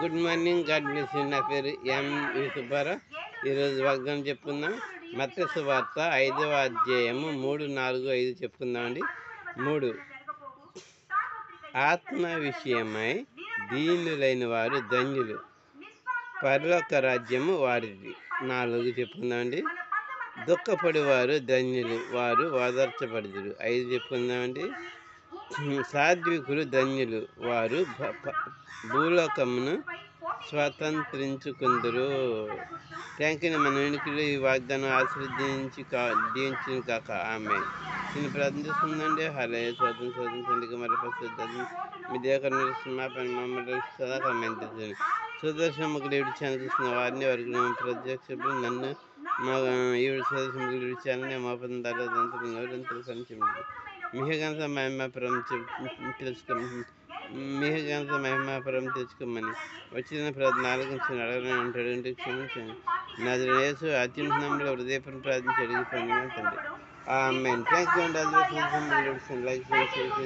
Good morning, God bless you. నా పేరు సుబ్బారావు. ఈరోజు వాగ్దానం చెప్పుకుందాం. మత్తయి సువార్త 5వ అధ్యాయము 3, 4, 5 చెప్పుకుందామండి. 3, ఆత్మ విషయమై దీనులైన వారు ధన్యులు, పరలోక రాజ్యము వారిది. 4 చెప్పుకుందామండి. దుఃఖపడివారు ధన్యులు, వారు ఓదార్చబడుదురు. 5 చెప్పుకుందామండి. సాత్వికులు ధన్యులు, వారు భూలోకమును స్వతంత్రించుకుందరు. Thank you. మన వెనుకలు ఈ వాగ్దానం దీవించిన కాక ఆమె నేను ప్రార్థన చేస్తుందండి. హలే స్వతంత్ర మరి మీ దేవకరణ మా పని మమ్మల్ని సదాకాలం సుదర్శనములు ఈవిడ ఛానల్ చూస్తున్న వారిని వారికి ప్రత్యక్ష నన్ను మా ఈవిడ సుదర్శనములు ఈవిడ ఛానల్ని మా పని ఎవరంతా పనిచేయండి. మిహగంత మహిమాపురం తెచ్చుకోమని వచ్చిన ప్రార్థన ఆలోచించిన అడగని ఉంటాడు. క్షమించండి. నా యేసు అత్యున్నతంలో హృదయపూర్వక ప్రార్థించి అడిగి పొందిన తండ్రి. ఆమేన్. థ్యాంక్ యూ అండి. లైక్ చేయండి.